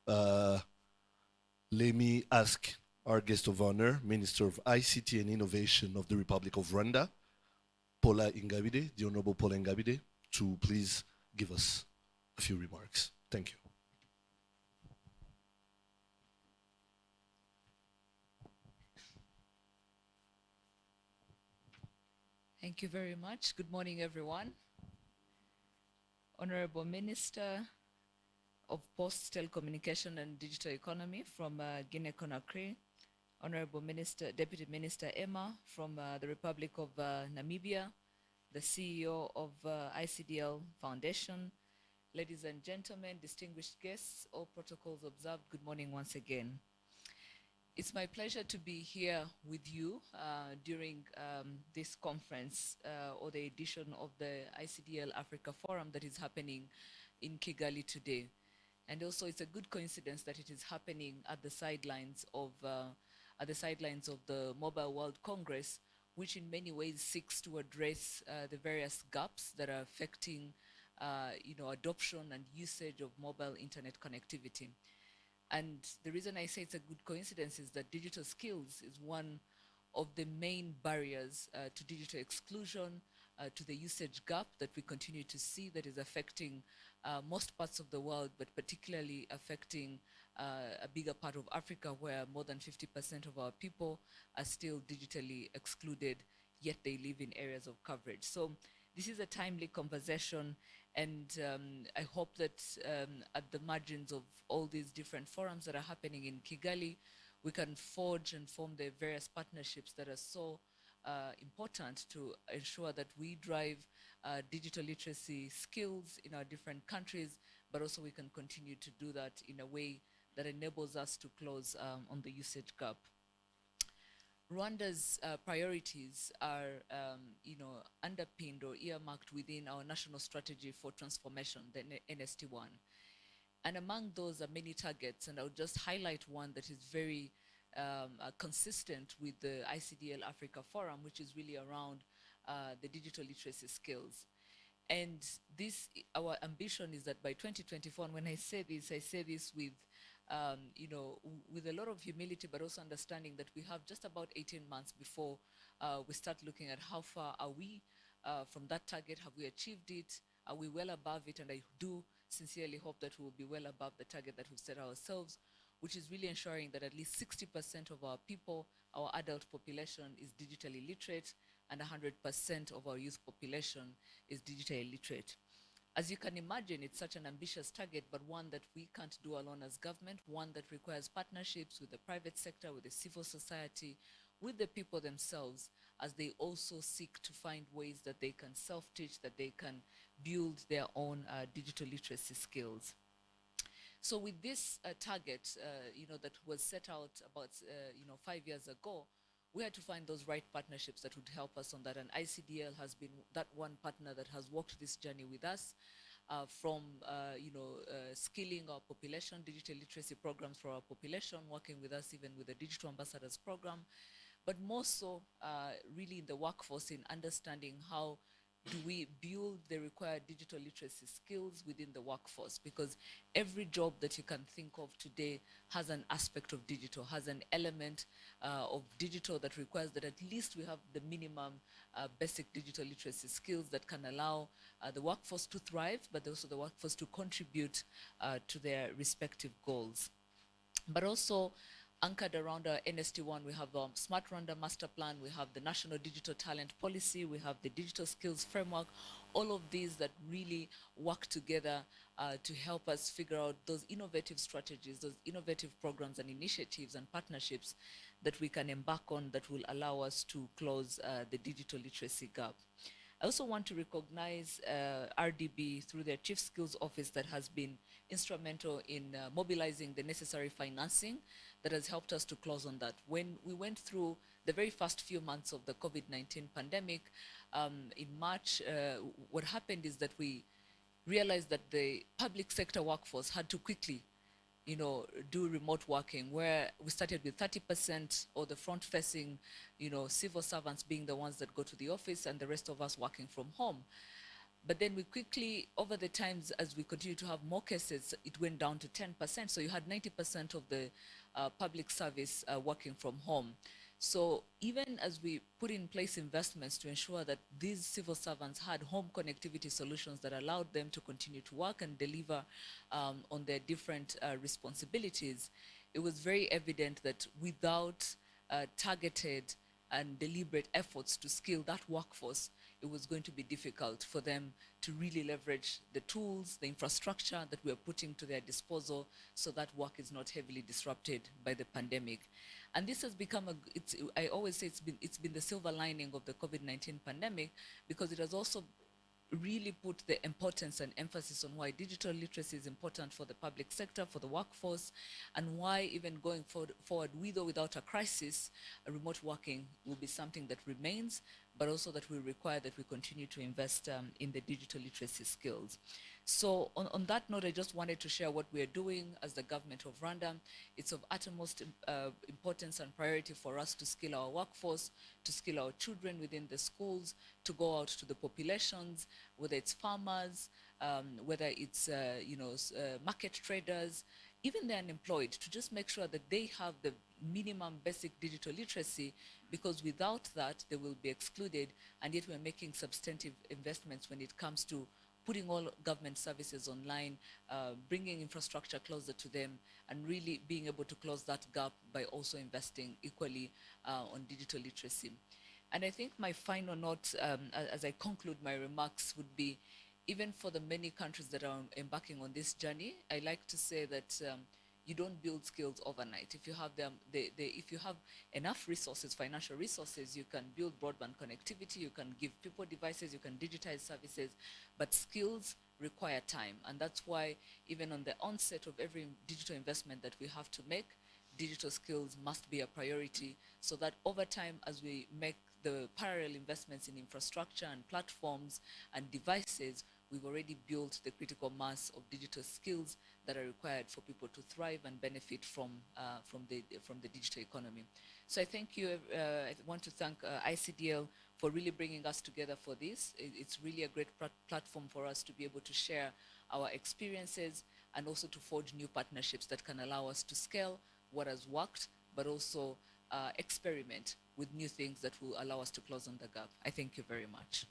Uh, Let me ask our guest of honor, Minister of ICT and Innovation of the Republic of Rwanda, Paula Ingabire, the Honorable Paula Ingabire, to please give us a few remarks. Thank you. Thank you very much. Good morning, everyone. Honorable Minister of Post, Telecommunication and Digital Economy from Guinea-Conakry, Honorable Minister, Deputy Minister Emma from the Republic of Namibia, the CEO of ICDL Foundation, ladies and gentlemen, distinguished guests, all protocols observed, good morning once again. It's my pleasure to be here with you during this conference or the edition of the ICDL Africa Forum that is happening in Kigali today. And also, it's a good coincidence that it is happening at the sidelines of the Mobile World Congress, which in many ways seeks to address the various gaps that are affecting, adoption and usage of mobile internet connectivity. And the reason I say it's a good coincidence is that digital skills is one of the main barriers to digital exclusion, to the usage gap that we continue to see that is affecting most parts of the world, but particularly affecting a bigger part of Africa, where more than 50% of our people are still digitally excluded, yet they live in areas of coverage. So this is a timely conversation, and I hope that at the margins of all these different forums that are happening in Kigali, we can forge and form the various partnerships that are so important to ensure that we drive digital literacy skills in our different countries, but also we can continue to do that in a way that enables us to close on the usage gap. Rwanda's priorities are, underpinned or earmarked within our national strategy for transformation, the NST1. And among those are many targets, and I'll just highlight one that is very consistent with the ICDL Africa Forum, which is really around the digital literacy skills. And this, our ambition is that by 2024, and when I say this with, with a lot of humility, but also understanding that we have just about 18 months before we start looking at how far are we from that target. Have we achieved it? Are we well above it? And I do sincerely hope that we will be well above the target that we've set ourselves, which is really ensuring that at least 60% of our people, our adult population, is digitally literate, and 100% of our youth population is digitally literate. As you can imagine, it's such an ambitious target, but one that we can't do alone as government, one that requires partnerships with the private sector, with the civil society, with the people themselves, as they also seek to find ways that they can self-teach, that they can build their own digital literacy skills. So with this target, that was set out about, 5 years ago, we had to find those right partnerships that would help us on that. And ICDL has been that one partner that has walked this journey with us, from, skilling our population, digital literacy programs for our population, working with us even with the Digital Ambassadors Program, but more so really in the workforce, in understanding how do we build the required digital literacy skills within the workforce, because every job that you can think of today has an aspect of digital, has an element of digital that requires that at least we have the minimum basic digital literacy skills that can allow the workforce to thrive, but also the workforce to contribute to their respective goals. But also anchored around our NST1, we have the Smart Rwanda Master Plan, we have the National Digital Talent Policy, we have the Digital Skills Framework, all of these that really work together to help us figure out those innovative strategies, those innovative programs and initiatives and partnerships that we can embark on that will allow us to close the digital literacy gap. I also want to recognize RDB through their Chief Skills Office that has been instrumental in mobilizing the necessary financing that has helped us to close on that. When we went through the very first few months of the COVID-19 pandemic, in March, what happened is that we realized that the public sector workforce had to quickly do remote working, where we started with 30% or the front-facing, civil servants being the ones that go to the office and the rest of us working from home. But then we quickly, over the times, as we continue to have more cases, it went down to 10%. So you had 90% of the public service working from home. So even as we put in place investments to ensure that these civil servants had home connectivity solutions that allowed them to continue to work and deliver on their different responsibilities, it was very evident that without targeted and deliberate efforts to skill that workforce, it was going to be difficult for them to really leverage the tools, the infrastructure that we are putting to their disposal, so that work is not heavily disrupted by the pandemic. And this has become I always say it's been the silver lining of the COVID-19 pandemic, because it has also really put the importance and emphasis on why digital literacy is important for the public sector, for the workforce, and why even going forward with or without a crisis, remote working will be something that remains, but also that will require that we continue to invest in the digital literacy skills. So on that note, I just wanted to share what we are doing as the government of Rwanda. It's of utmost importance and priority for us to skill our workforce, to skill our children within the schools, to go out to the populations, whether it's farmers, whether it's market traders, even the unemployed, to just make sure that they have the minimum basic digital literacy, because without that they will be excluded. And yet we're making substantive investments when it comes to putting all government services online, bringing infrastructure closer to them, and really being able to close that gap by also investing equally on digital literacy. And I think my final note, as I conclude my remarks, would be, even for the many countries that are embarking on this journey, I like to say that you don't build skills overnight. If you have them, if you have enough resources, financial resources, you can build broadband connectivity, you can give people devices, you can digitize services, but skills require time. And that's why even on the onset of every digital investment that we have to make, digital skills must be a priority, so that over time, as we make the parallel investments in infrastructure and platforms and devices, we've already built the critical mass of digital skills that are required for people to thrive and benefit from the digital economy. So I thank you. I want to thank ICDL for really bringing us together for this. It's really a great platform for us to be able to share our experiences, and also to forge new partnerships that can allow us to scale what has worked, but also experiment with new things that will allow us to close on the gap. I thank you very much.